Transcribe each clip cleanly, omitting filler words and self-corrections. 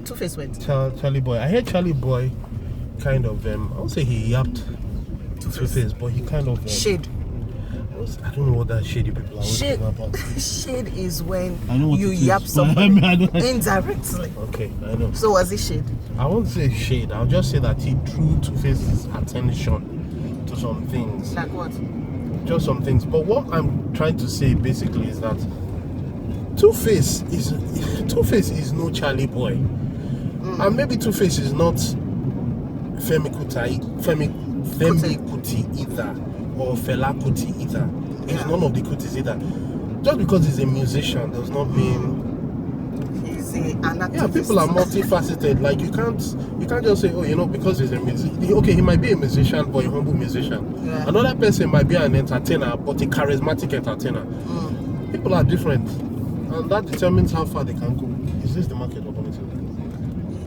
Two-Face went. Charlie Boy. I heard Charlie Boy kind of I won't say he yapped Two-Face, but he kind of shade. I don't know what that shady people are shade about. Shade is when you yap somebody indirectly. Okay, I know. So was it shade? I won't say shade. I'll just say that he drew Two-Face's attention to some things. Like what? Just some things. But what I'm trying to say basically is that Two-Face is no Charlie Boy. And maybe Two-Face is not Femi Kuti either, or Fela Kuti either. He's none of the Kutis either. Just because he's a musician does not mean he's an activist. Yeah, people are multifaceted. Like you can't just say, oh, because he's a musician. Okay, he might be a musician, but a humble musician. Yeah. Another person might be an entertainer, but a charismatic entertainer. People are different, and that determines how far they can go. Is this the market or community?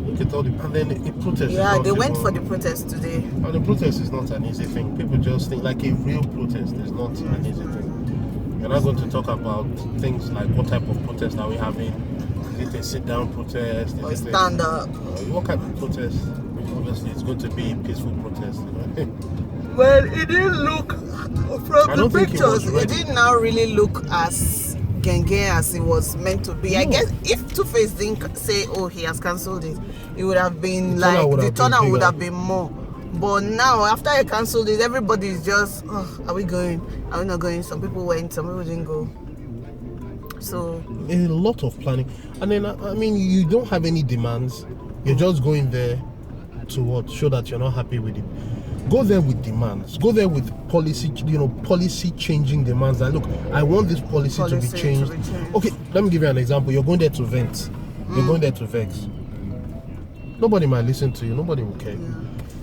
Look at all the, and then a protest. Yeah, they went for the protest today. And the protest is not an easy thing. People just think like a real protest is not an easy thing. We're not going to talk about things like what type of protest are we having. Is it a sit-down protest? Or stand up? What kind of protest? Obviously, it's going to be a peaceful protest. Well, it didn't look from the pictures. It did not really look as genge as it was meant to be. I guess if Two-Face didn't say, "Oh, he has cancelled it would have been the turnout would have been more. But now, after I cancelled it, everybody is just, oh, are we going? Are we not going? Some people went, some people didn't go. So a lot of planning, and then I mean, you don't have any demands. You're just going there to what? Show that you're not happy with it. Go there with demands. Go there with policy, policy changing demands. Like, look, I want this policy to be changed. Okay, let me give you an example. You're going there to vent. You're going there to vex. Nobody might listen to you. Nobody will care. Yeah.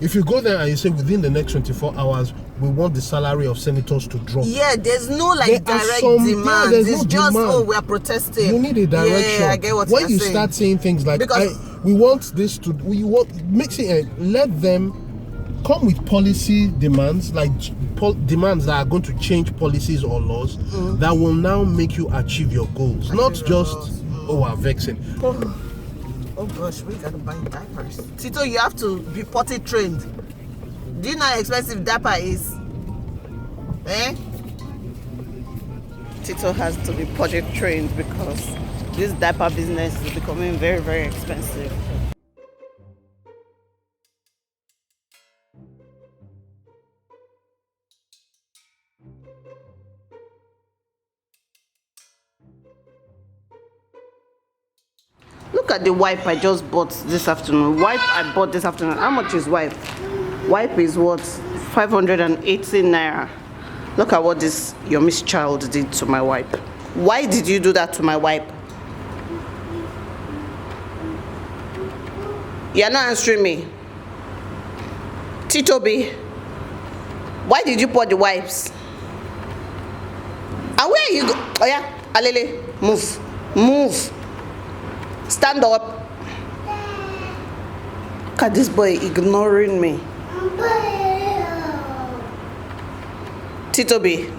If you go there and you say within the next 24 hours, we want the salary of senators to drop. Yeah, there's no direct demand. Yeah, it's just, oh, we are protesting. You need a direction. Yeah, I get what when you're you start saying things like, we want this to, let them come with policy demands, like demands that are going to change policies or laws that will now make you achieve your goals. Not just, we're vexing. Oh gosh, we gotta buy diapers. Tito, you have to be potty trained. Do you know how expensive diaper is? Tito has to be potty trained because this diaper business is becoming very, very expensive. Look at the wipe I just bought this afternoon. Wipe I bought this afternoon. How much is wipe? Wipe is what? 580 naira. Look at what this your Miss Child did to my wipe. Why did you do that to my wipe? You're not answering me. Tito B, why did you pour the wipes? And where are you go? Oh yeah, Alele, move. Move. Stand up. Look at this boy ignoring me. Tito B.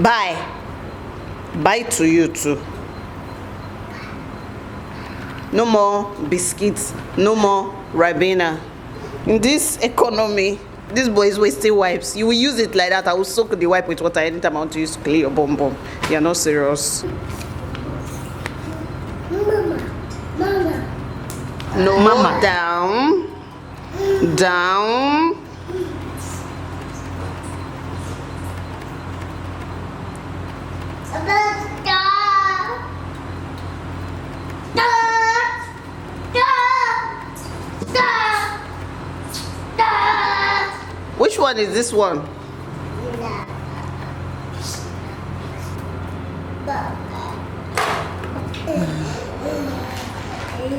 Bye. Bye to you too. No more biscuits. No more Ribena. In this economy, this boy is wasting wipes. You will use it like that. I will soak the wipe with water anytime I want to use to clean your bum bum. You're not serious. No, Mama. Down. Down. Which one is this one? Are you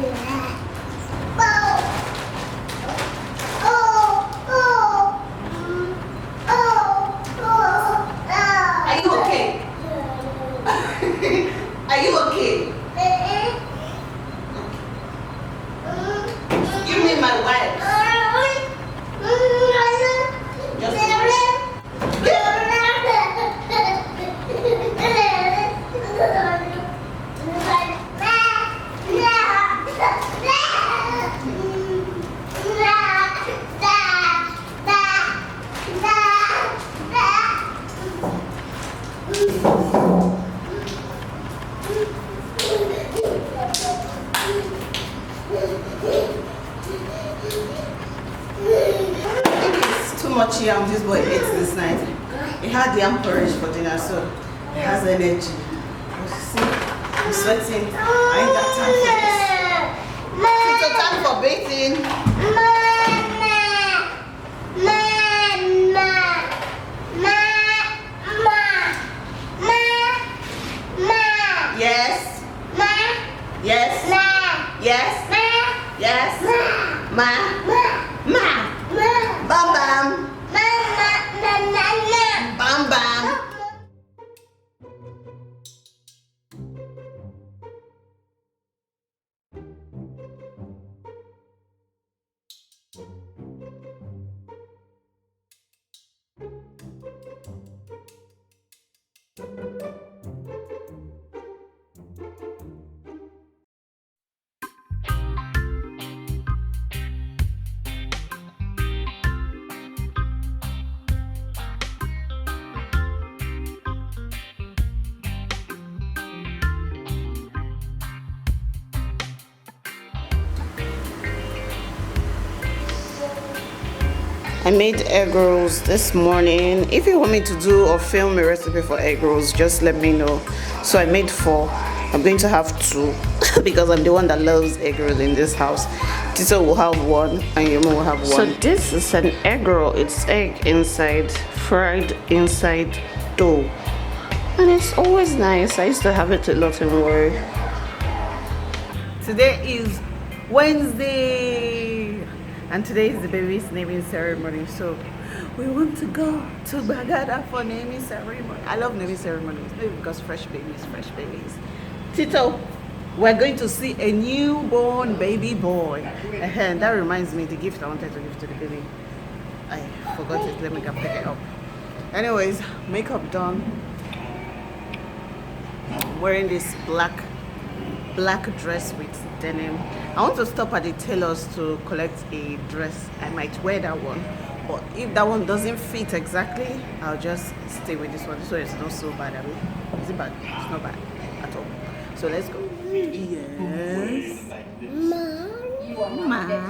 okay? Are you okay? Give me my wife. Too much yam this boy ate this night. He had yam porridge for dinner, so he has energy. See, I'm sweating. I ain't got time for this. It's a time for bathing. Yes. Yes. Yes. Yes. Ma. Bam bam. Bam bam. I made egg rolls this morning. If you want me to do or film a recipe for egg rolls, just let me know. So I made 4. I'm going to have 2 because I'm the one that loves egg roll in this house. Tito will have 1 and Yuma will have 1. So this is an egg roll. It's egg inside, fried inside dough. And it's always nice. I used to have it a lot in work. Today is Wednesday. And today is the baby's naming ceremony, so we want to go to Bagada for naming ceremony. I love naming ceremonies, maybe because fresh babies. Tito, we're going to see a newborn baby boy. And that reminds me, the gift I wanted to give to the baby. I forgot it, let me go pick it up. Anyways, makeup done. I'm wearing this black dress with denim. I want to stop at the tailor's to collect a dress. I might wear that one, but if that one doesn't fit exactly, I'll just stay with this one. So it's not so bad. I mean, is it bad? It's not bad at all. So let's go. Yes. Mama.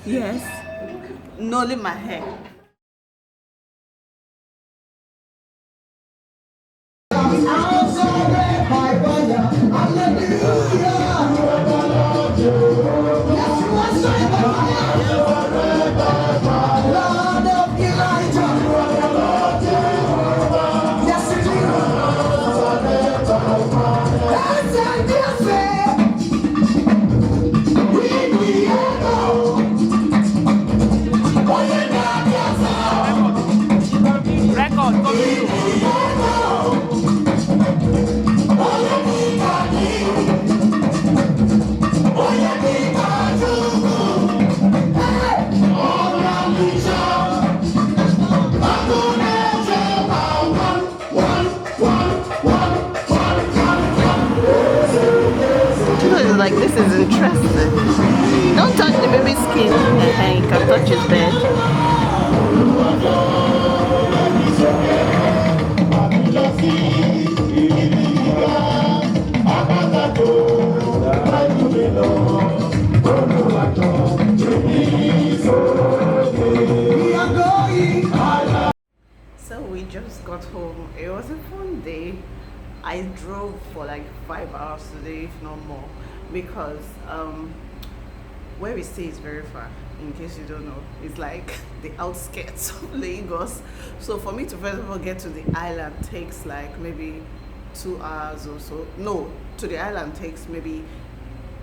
Yes. No, leave my hair. Like, this is interesting. Don't touch the baby's skin. You can touch his bed. So we just got home. It was a fun day. I drove for like 5 hours today, if not more, because where we stay is very far. In case you don't know, it's like the outskirts of Lagos. So for me to first of all get to the island takes like maybe 2 hours or so. No, to the island takes maybe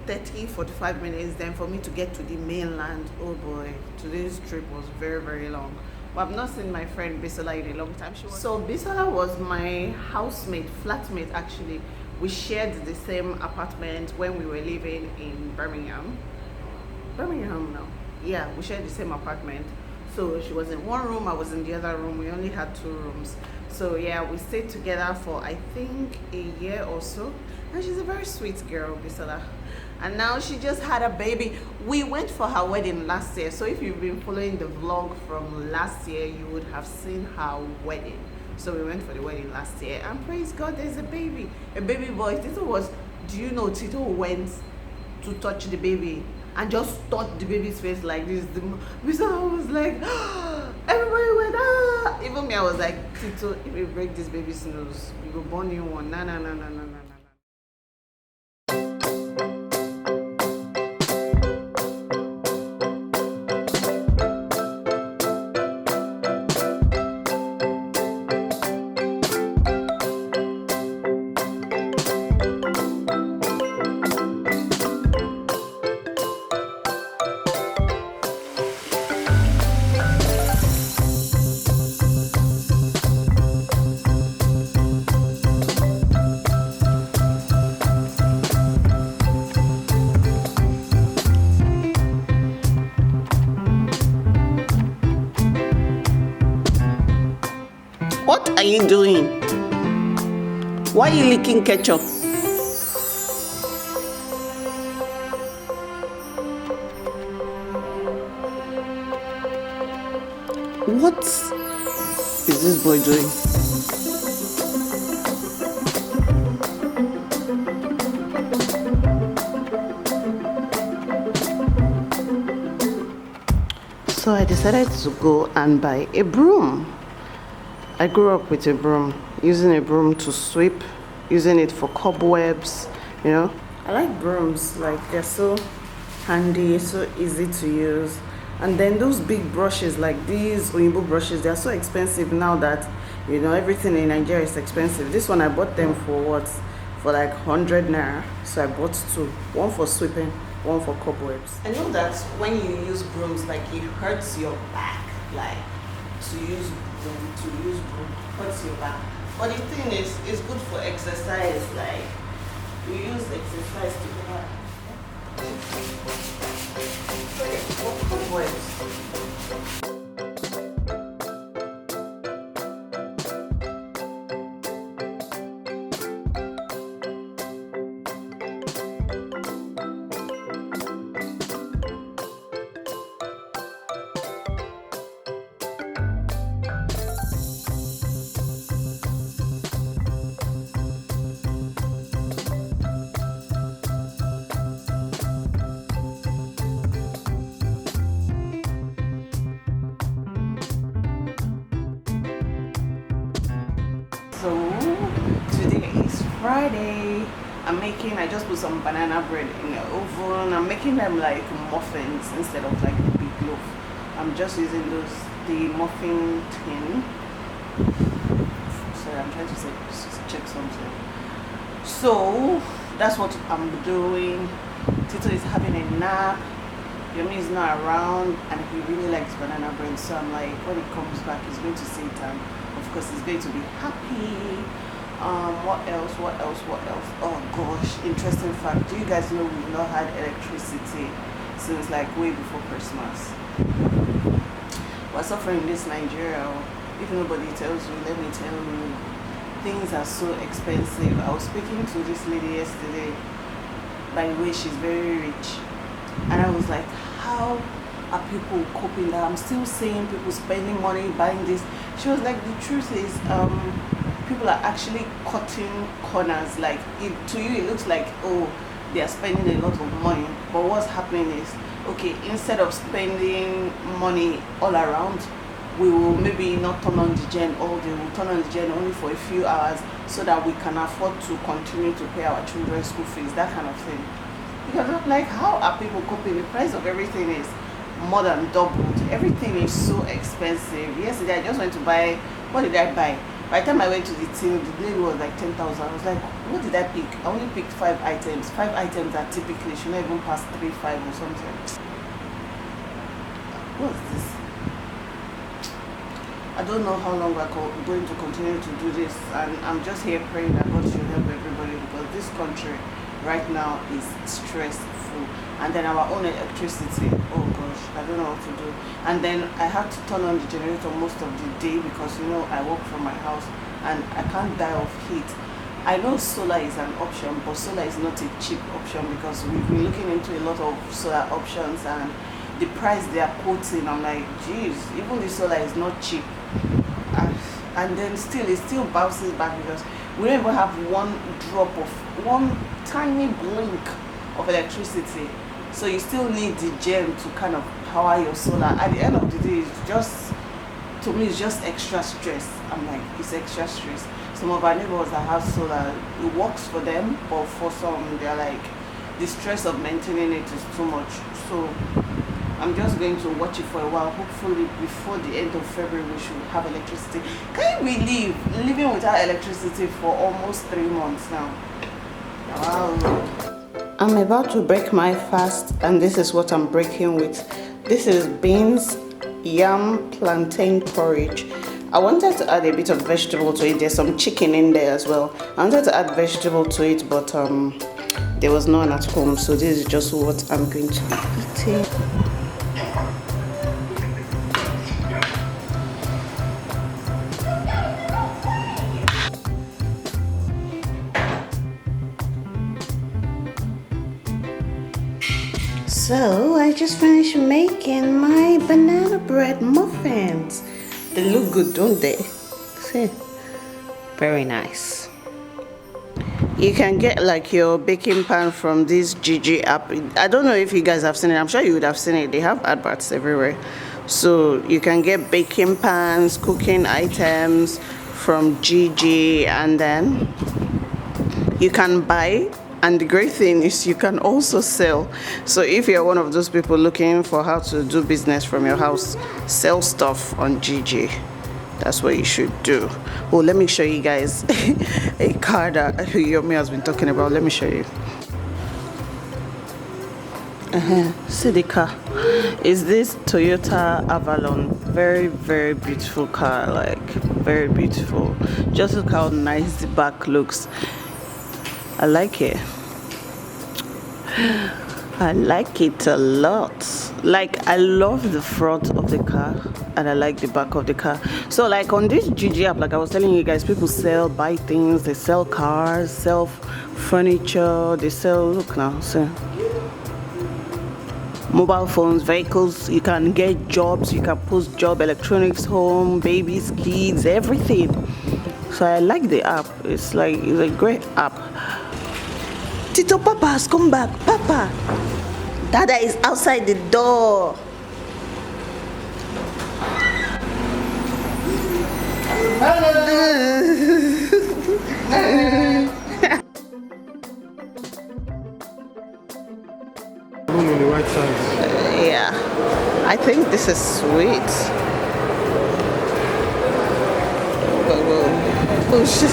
30-45 minutes. Then for me to get to the mainland, oh boy, today's trip was very, very long. But I've not seen my friend Bisola in a long time. So Bisola was my housemate, flatmate actually. We shared the same apartment when we were living in Birmingham. Birmingham now. Yeah, we shared the same apartment. So she was in one room, I was in the other room. We only had 2 rooms. So yeah, we stayed together for I think a year or so. And she's a very sweet girl, Bisola. And now she just had a baby. We went for her wedding last year. So if you've been following the vlog from last year, you would have seen her wedding. So we went for the wedding last year. And praise God, there's a baby boy. Tito was, do you know, Tito went to touch the baby and just touched the baby's face like this. Bisola was like, everybody went, ah. Even me, I was like, Tito, if you break this baby's nose, we will born you one. No, no, no, no, no, no. What are you doing? Why are you licking ketchup? What is this boy doing? So I decided to go and buy a broom. I grew up with a broom, using a broom to sweep, using it for cobwebs, you know. I like brooms, like they're so handy, so easy to use. And then those big brushes like these Oyinbo brushes, they're so expensive now that, you know, everything in Nigeria is expensive. This one I bought them for what? For like 100 naira. So I bought 2, one for sweeping, one for cobwebs. I know that when you use brooms, like it hurts your back, like to use broom hurts your back. But the thing is, it's good for exercise. Like you use exercise to go back. So today is Friday. I just put some banana bread in the oven. I'm making them like muffins instead of like the big loaf. I'm just using the muffin tin. Sorry, I'm trying to check something. So that's what I'm doing. Tito is having a nap. Yomi is not around and he really likes banana bread. So I'm like, when he comes back, he's going to sit and of course he's going to be happy. What else? Oh gosh, interesting fact. Do you guys know we've not had electricity since like way before Christmas? We're suffering in this Nigeria. If nobody tells you, let me tell you, things are so expensive. I was speaking to this lady yesterday. By the way, she's very rich. And I was like, how are people coping that I'm still seeing people spending money buying this? She was like, the truth is, people are actually cutting corners. Like to you it looks like, oh, they are spending a lot of money, but what's happening is, okay, instead of spending money all around, we will maybe not turn on the gen all day, we'll turn on the gen only for a few hours so that we can afford to continue to pay our children's school fees, that kind of thing. Because I'm like, how are people coping? The price of everything is more than doubled. Everything is so expensive. Yesterday I just went to buy, what did I buy? By the time I went to the team, the bill was like 10,000. I was like, what did I pick? I only picked 5 items. 5 items that typically should not even pass 3-5 or something. What's this? I don't know how long we're going to continue to do this, and I'm just here praying that God should help everybody, because this country right now is stressful. And then our own electricity, oh gosh, I don't know what to do. And then I have to turn on the generator most of the day, because you know I work from my house and I can't die of heat. I know solar is an option, but solar is not a cheap option, because we've been looking into a lot of solar options, and the price they are quoting, I'm like, geez, even the solar is not cheap. And then it still bounces back, because we don't even have one tiny blink of electricity. So you still need the gem to kind of power your solar. At the end of the day, it's just, to me, it's just extra stress. I'm like, it's extra stress. Some of our neighbors that have solar, it works for them, but for some, they're like, the stress of maintaining it is too much. So I'm just going to watch it for a while. Hopefully before the end of February we should have electricity. Can you believe living without electricity for almost 3 months now? Wow. I'm about to break my fast, and this is what I'm breaking with. This is beans, yam, plantain porridge. I wanted to add a bit of vegetable to it. There's some chicken in there as well. I wanted to add vegetable to it, but there was none at home, so this is just what I'm going to be eating. So I just finished making my banana bread muffins. They look good, don't they? See, very nice. You can get like your baking pan from this Gigi app. I don't know if you guys have seen it. I'm sure you would have seen it. They have adverts everywhere. So you can get baking pans, cooking items from Gigi, and then you can buy. And the great thing is you can also sell. So if you're one of those people looking for how to do business from your house, sell stuff on Gigi. That's what you should do. Oh, let me show you guys a car that Yomi has been talking about. Let me show you. See the car. Is this Toyota Avalon? Very, very beautiful car. Like, very beautiful. Just look how nice the back looks. I like it. I like it a lot. Like, I love the front of the car and I like the back of the car. So like on this Gigi app, like I was telling you guys, people buy things, they sell cars, sell furniture, they sell, look now, see, mobile phones, vehicles. You can get jobs, you can post job, electronics, home, babies, kids, everything. So I like the app. It's a great app. Tito, Papa has come back. Papa, Dada is outside the door. On the right side. Yeah, I think this is sweet. Oh shit.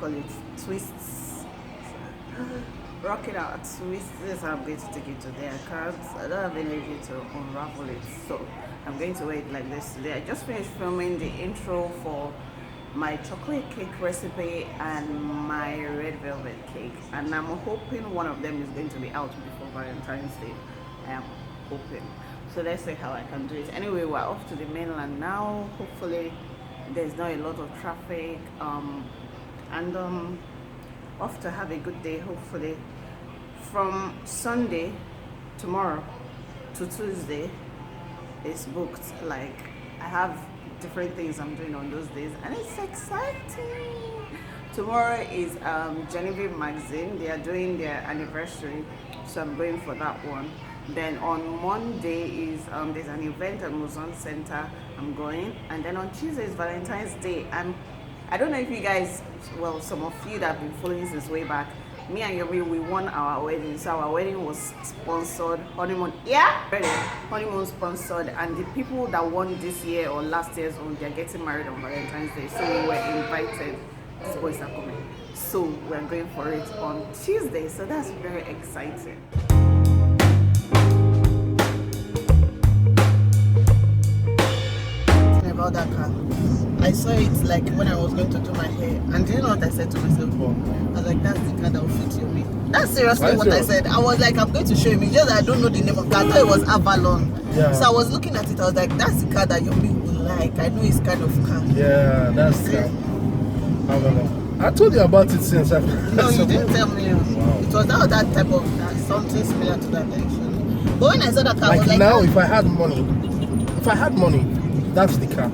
call it, twists. Rocking out twists. This is how I'm going to take it today. I don't have energy to unravel it, so I'm going to wear it like this today. I just finished filming the intro for my chocolate cake recipe and my red velvet cake, and I'm hoping one of them is going to be out before Valentine's Day. I am hoping. So let's see how I can do it. Anyway, we're off to the mainland now. Hopefully there's not a lot of traffic, and off to have a good day. Hopefully from Sunday tomorrow to Tuesday is booked. Like, I have different things I'm doing on those days, and it's exciting. Tomorrow is Genevieve magazine. They are doing their anniversary, so I'm going for that one. Then on Monday is there's an event at Museum Center. I'm going, and then on Tuesday is Valentine's Day. I don't know if you guys, well, some of you that have been following since way back, me and Yomi, we won our wedding. So our wedding was sponsored, honeymoon, honeymoon sponsored, and the people that won this year or last year's own, they're getting married on Valentine's Day. So we were invited. These boys are coming. So we're going for it on Tuesday. So that's very exciting. About that car, I saw it like when I was going to do my hair, and do you know what I said to myself? I was like, that's the car that will fit you. Me. That's seriously what I said. I was like, I'm going to show him. It's just that I don't know the name of the car. I thought it was Avalon. Yeah. So I was looking at it. I was like, that's the car that Yomi will like. I know his kind of car. Yeah, that's the car. Avalon. I told you about it since. No, you didn't tell me. Wow. It was not that type of car, something similar to that actually. But when I saw that car, I was like, now, if I had money, that's the car.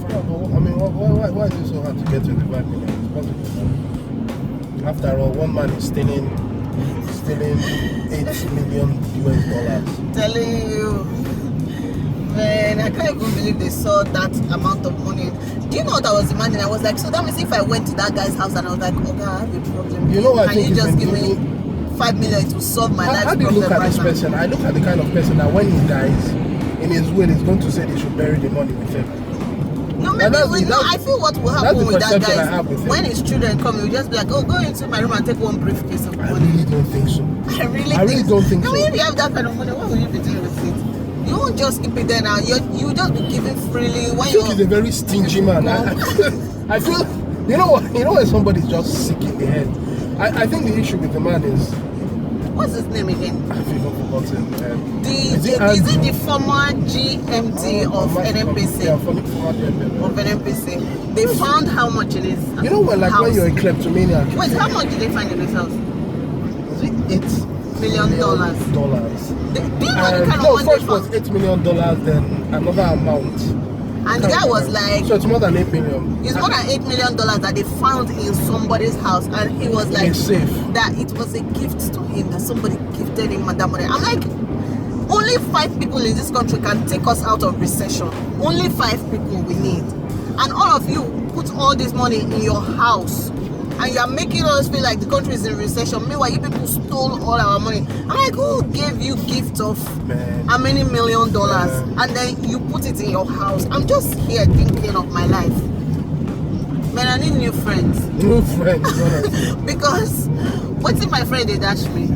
I mean, why is it so hard to get 25 million? It's possible. After all, one man is stealing $8 million US. Telling you, man, I can't even believe they saw that amount of money. Do you know what I was imagining? I was like, so that means if I went to that guy's house and I was like, okay, I have a problem. You know what? Can you just give me $5 million to solve my life problem? How do you look at this person? I look at the kind of person that when he dies, in his will, he's going to say they should bury the money with him. No, maybe I feel what will happen with that guy when his children come, he'll just be like, oh, go into my room and take one briefcase of money. I really don't think so. I really don't think so. If you have that kind of money, what will you be doing with it? You won't just keep it there now. You just be giving freely. When he's a very stingy man. I feel, you know when somebody's just sick in the head. I think the issue with the man is, what's his name again? I've even forgotten. Is it the former GMD of NNPC? Yeah, former GMD. Of NNPC. They found how much it is. You know when you're a kleptomaniac. Wait, how much did they find in his house? Is it $8 million? Do you know the kind of money? First was $8 million, then another amount. And the guy was like, so it's more than 8 million. It's more than $8 million that they found in somebody's house, and he was like, safe. That it was a gift to him, that somebody gifted him that money. I'm like, only 5 people in this country can take us out of recession. Only 5 people we need, and all of you put all this money in your house, and you are making us feel like the country is in recession. Meanwhile, you people stole all our money. I'm like, who gave you gift of how many $1 million? And then you put it in your house. I'm just here thinking of my life. Man, I need new friends. New friends? Because what's if my friend they dash me?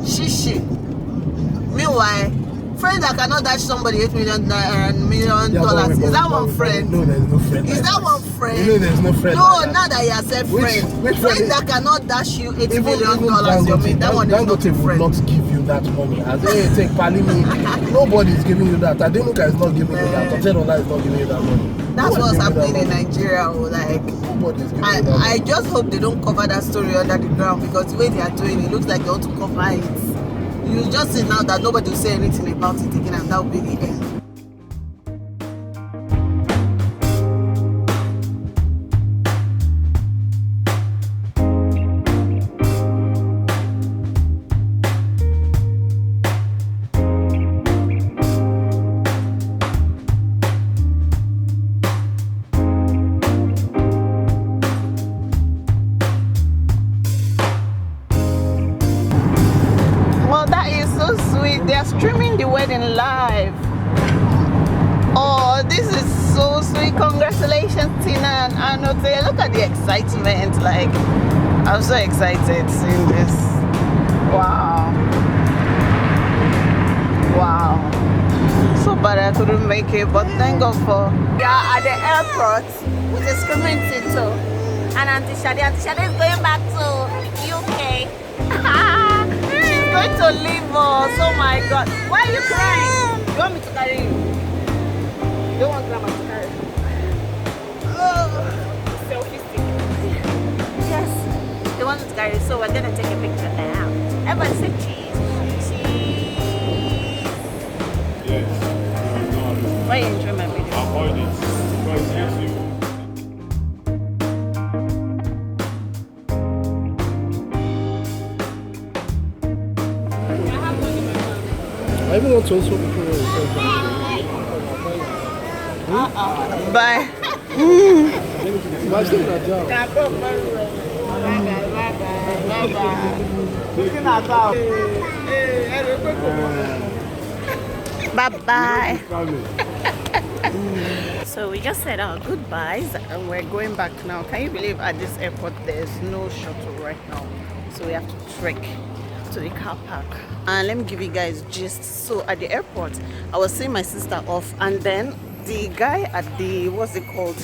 She. Meanwhile, friend that cannot dash somebody $8 million. Is that one friend? No, there's no friend. Is that one friend? You know there's no friend. No, like now that you have said friend. Which friend that cannot dash you $8 million, that one is not a friend. Will not give you that money. As they take Palimi, nobody is giving you that. Adenuga is not giving you that. Otedola is not giving you that money. That's what's happening in Nigeria. Like, I just hope they don't cover that story under the ground, because the way they are doing it looks like they want to cover it. You just say now that nobody will say anything about it again, and that will be the end. They're streaming the wedding live. Oh, this is so sweet. Congratulations, Tina and Anote. Look at the excitement. Like, I'm so excited seeing this. Wow. Wow. So bad I couldn't make it, but thank God for. Yeah, at the airport with the screaming Tito. And Auntie Shade is going back to UK. She's going to leave us. Oh my God. Why are you crying? You want me to carry you? You don't want grandma to carry you? Oh. Selfie stick. Yes. They want to carry you, so we're going to take a picture now. Everybody say cheese. Cheese. Yes. Why you enjoy my video? Avoid it. Because yes, you. I even want to also Bye. Bye-bye. So we just said our goodbyes and we're going back now. Can you believe at this airport there's no shuttle right now? So we have to trek to the car park. And let me give you guys gist. So at the airport, I was seeing my sister off, and then the guy at the, what's it called?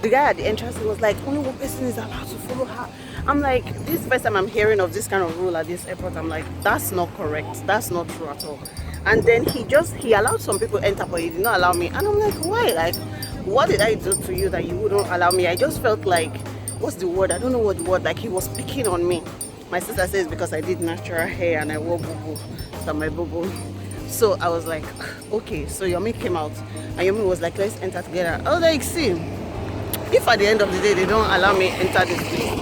The guy at the entrance, he was like, only one person is allowed to follow her. I'm like, this is the first time I'm hearing of this kind of rule at this airport. I'm like, that's not correct. That's not true at all. And then he allowed some people enter, but he did not allow me. And I'm like, why? Like, what did I do to you that you wouldn't allow me? I just felt like, what's the word? I don't know what the word, like he was picking on me. My sister says because I did natural hair and I wore Bobo, so my Bobo. So I was like, okay. So Yomi came out and Yomi was like, let's enter together. I was like, see, if at the end of the day they don't allow me enter this place,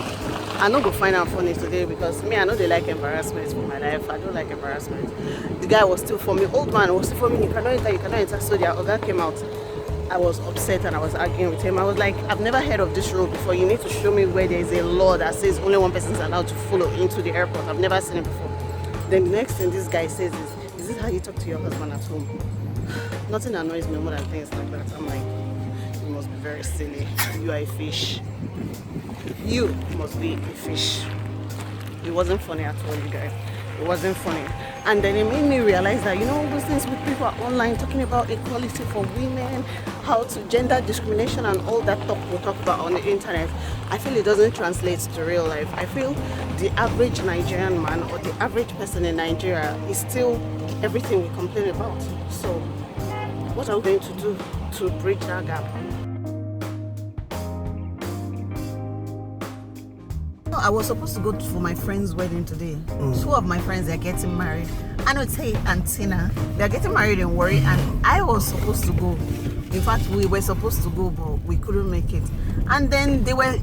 I'm not gonna find out funny today, because me, I know they like embarrassment for my life. I don't like embarrassment. The guy was still for me, old man was still for me, you cannot enter, you cannot enter. So the other came out. I was upset and I was arguing with him. I was like, I've never heard of this rule before. You need to show me where there is a law that says only one person is allowed to follow into the airport. I've never seen it before. Then the next thing this guy says is this how you talk to your husband at home? Nothing annoys me more than things like that. I'm like, you must be very silly. You are a fish. You must be a fish. It wasn't funny at all, you guys. It wasn't funny. And then it made me realize that, you know, all those things with people are online talking about equality for women, how to gender discrimination and all that talk we talk about on the internet. I feel it doesn't translate to real life. I feel the average Nigerian man or the average person in Nigeria is still everything we complain about. So what are we going to do to bridge that gap? I was supposed to go for my friend's wedding today. Two of my friends are getting married. Anote and Tina, they're getting married in Warri, and I was supposed to go. In fact, we were supposed to go, but we couldn't make it. And then they were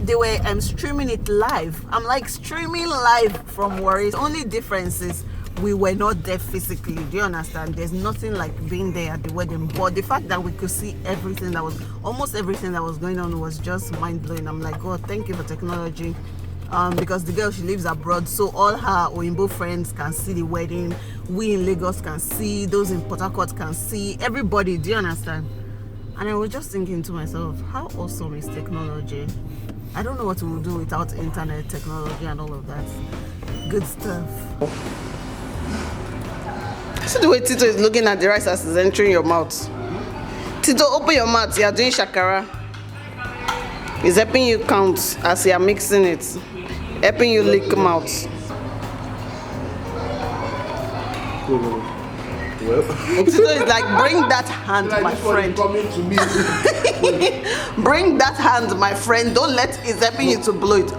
streaming it live. I'm like, streaming live from Warri. The only difference is we were not there physically. Do you understand? There's nothing like being there at the wedding, but the fact that we could see everything that was, almost everything that was going on, was just mind-blowing. I'm like, God, thank you for technology. Because the girl, she lives abroad, so all her Oyinbo friends can see the wedding. We in Lagos can see, those in Port Harcourt can see, everybody. Do you understand? And I was just thinking to myself, how awesome is technology? I don't know what we would do without internet, technology and all of that good stuff. See the way Tito is looking at the rice as it's entering your mouth. Tito, open your mouth. You are doing shakara. He's helping you count as you are mixing it. Helping you lick mouth. Well, Tito is like, bring that hand, my friend. Coming to me. Bring that hand, my friend. Don't let it helping you to blow it.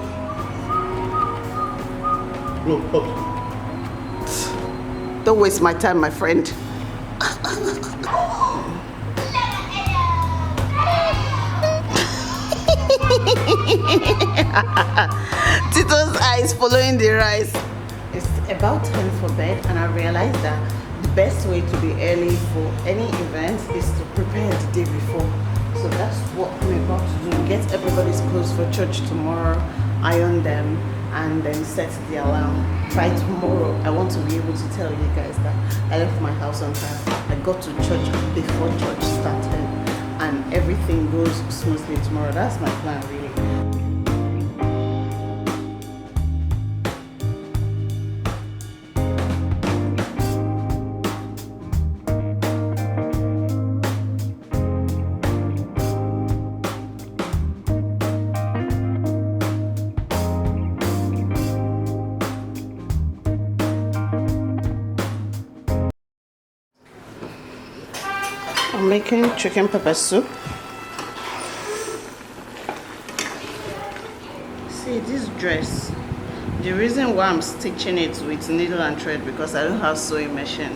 Blow, pop. Don't waste my time, my friend. Tito's eyes following the rice. It's about time for bed, and I realized that the best way to be early for any event is to prepare the day before. So that's what I'm about to do. Get everybody's clothes for church tomorrow, iron them, and then set the alarm. By tomorrow, I want to be able to tell you guys that I left my house on time. I got to church before church started, and and everything goes smoothly tomorrow. That's my plan, really. I'm making chicken pepper soup. See this dress, the reason why I'm stitching it with needle and thread, because I don't have sewing machine.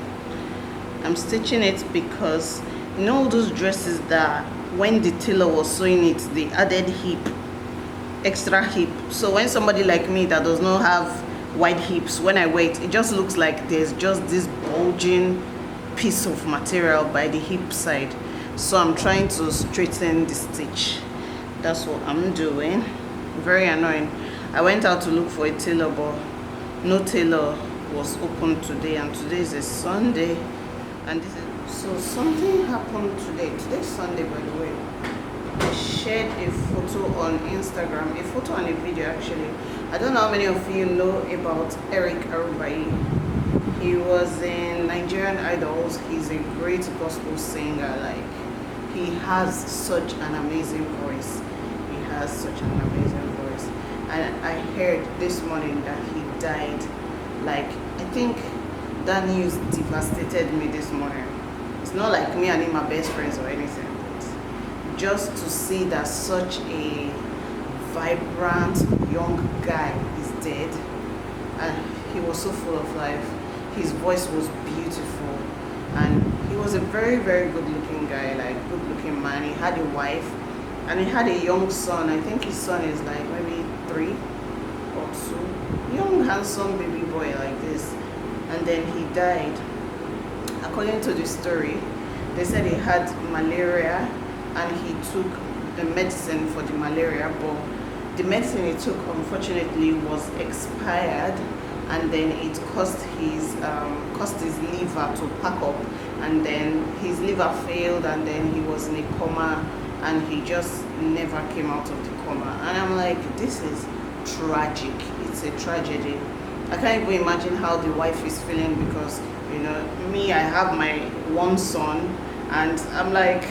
I'm stitching it because you know those dresses that when the tailor was sewing it, they added hip, extra hip. So when somebody like me that does not have wide hips, when I wear it, it just looks like there's just this bulging piece of material by the hip side. So I'm trying to straighten the stitch. That's what I'm doing. Very annoying. I went out to look for a tailor, but no tailor was open today, and today is a Sunday, and this is, so something happened today. Today's Sunday, by the way. I shared a photo on Instagram, a photo and a video actually. I don't know how many of you know about Eric Arubai. He was in Nigerian Idols. He's a great gospel singer. Like, he has such an amazing voice. He has such an amazing voice. And I heard this morning that he died. Like, I think that news devastated me this morning. It's not like me and him are best friends or anything, but just to see that such a vibrant young guy is dead, and he was so full of life. His voice was beautiful, and he was a very, very good looking guy, like good looking man. He had a wife and he had a young son. I think his son is like maybe 3 or 2, young handsome baby boy like this. And then he died. According to the story, they said he had malaria and he took the medicine for the malaria, but the medicine he took unfortunately was expired, and then it caused his liver to pack up, and then his liver failed, and then he was in a coma, and he just never came out of the coma. And I'm like, this is tragic. It's a tragedy. I can't even imagine how the wife is feeling, because you know me, I have my one son, and I'm like,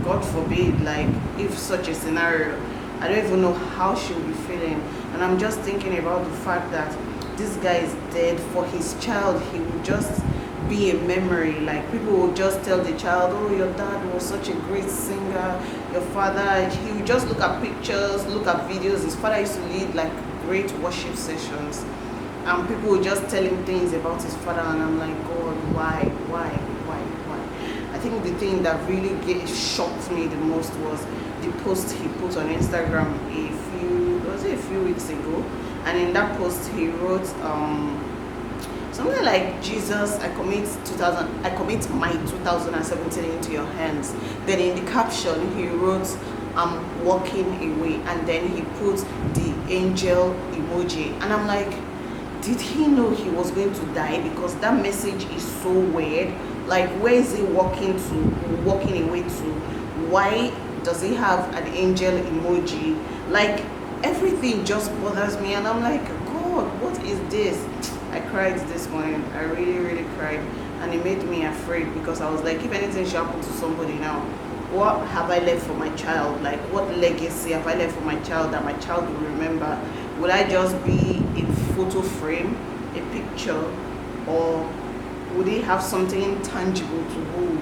God forbid, like if such a scenario, I don't even know how she'll be feeling. And I'm just thinking about the fact that this guy is dead. For his child, he will just be a memory. Like, people will just tell the child, oh, your dad was such a great singer, your father, he will just look at pictures, look at videos. His father used to lead like great worship sessions, and people will just tell him things about his father, and I'm like, God, why? I think the thing that really shocked me the most was the post he put on Instagram a few weeks ago. And in that post he wrote something like, Jesus, I commit my 2017 into your hands. Then in the caption he wrote, I'm walking away, and then he put the angel emoji. And I'm like, did he know he was going to die? Because that message is so weird. Like, where is he walking away to? Why does he have an angel emoji? Like, everything just bothers me, and I'm like, God, what is this? I cried this morning. I really cried, and it made me afraid, because I was like, if anything should happen to somebody now, what have I left for my child? Like, what legacy have I left for my child that my child will remember? Will I just be a photo frame, a picture, or would they have something tangible to hold?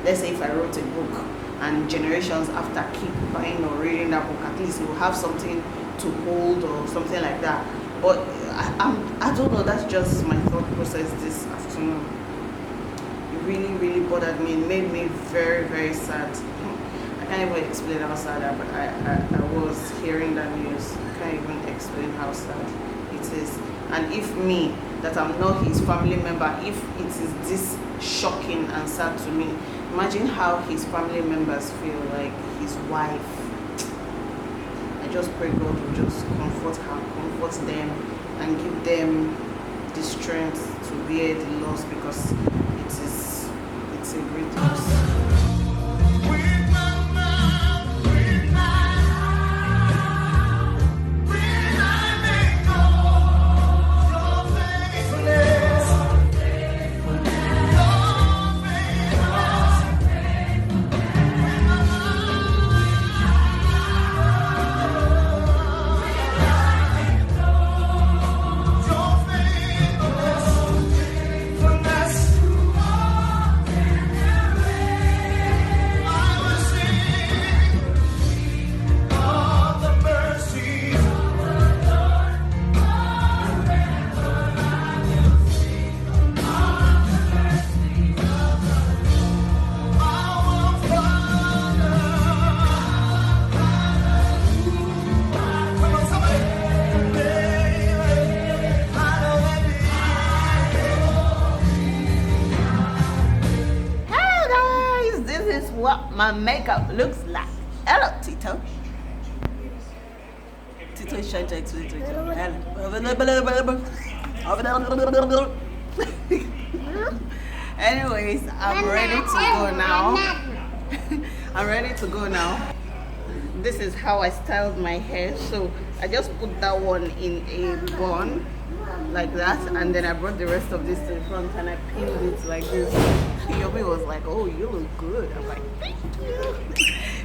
Let's say if I wrote a book and generations after keep buying or reading that book, at least it will have something to hold or something like that. But I don't know, that's just my thought process this afternoon. It really bothered me. It made me very sad. I can't even explain how sad I was hearing that news. I can't even explain how sad it is. And if me, that I'm not his family member, if it is this shocking and sad to me, imagine how his family members feel, like his wife. I just pray God will just comfort her, comfort them, and give them the strength to bear the loss, because it's a great loss. this is what my makeup looks like. Hello, Tito. Tito is trying to explain to Tito. Anyways, I'm ready to go now. I'm ready to go now. This is how I styled my hair. So I just put that one in a bun like that, and then I brought the rest of this to the front and I pinned it like this. Yobi was like, oh, you look good. I'm like, thank you.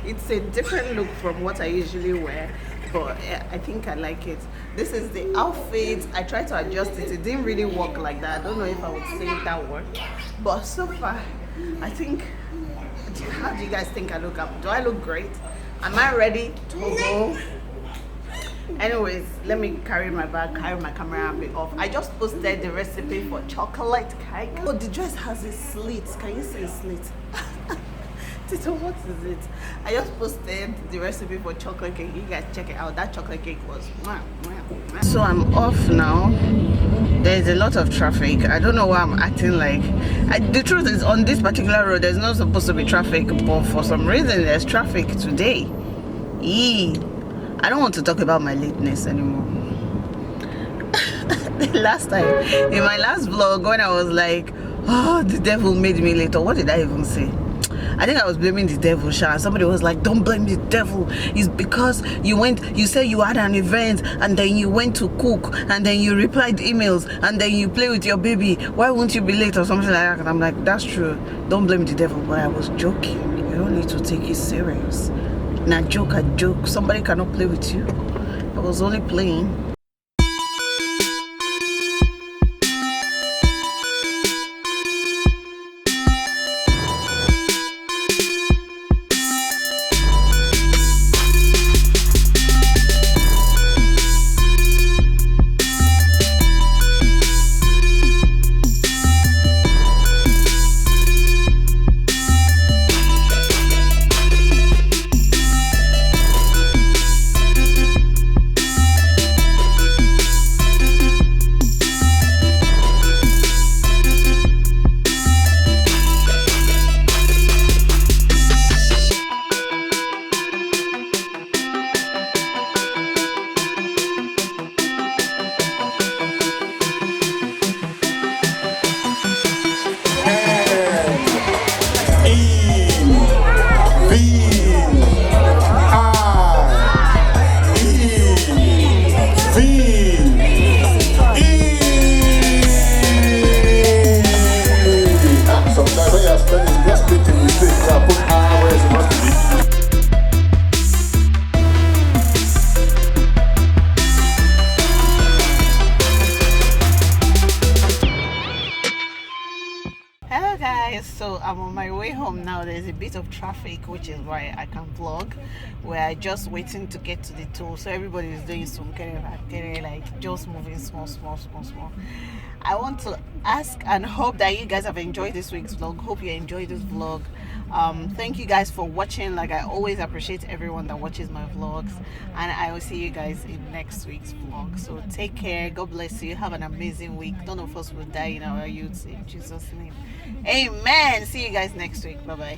It's a different look from what I usually wear, but I think I like it. This is the outfit. I tried to adjust it. It didn't really work like that. I don't know if I would say that word, but so far I think, how do you guys think I look? Do I look great? Am I ready to go? Anyways, let me carry my bag, carry my camera and be off. I just posted the recipe for chocolate cake. Oh, the dress has a slit. Can you see a slit? Tito, what is it? I just posted the recipe for chocolate cake. You guys check it out. That chocolate cake was so I'm off now. There's a lot of traffic. I don't know why I'm acting like the truth is, on this particular road there's not supposed to be traffic, but for some reason there's traffic today. I don't want to talk about my lateness anymore. Last time in my last vlog, when I was like, oh, the devil made me late, or what did I even say? I think I was blaming the devil, Sha. Somebody was like, don't blame the devil. It's because you said you had an event and then you went to cook and then you replied emails and then you play with your baby. Why won't you be late or something like that? And I'm like, that's true. Don't blame the devil. But I was joking. You don't need to take it serious. Now joke, I joke. Somebody cannot play with you. I was only playing. So I'm on my way home now. There's a bit of traffic, which is why I can vlog. We're just waiting to get to the toll, so everybody is doing some like just moving small. I want to ask and hope that you guys have enjoyed this week's vlog. Hope you enjoyed this vlog. Thank you guys for watching. Like, I always appreciate everyone that watches my vlogs, and I will see you guys in next week's vlog. So take care. God bless you. Have an amazing week. None of us will die in our youth, in Jesus' name. Amen. See you guys next week. Bye bye.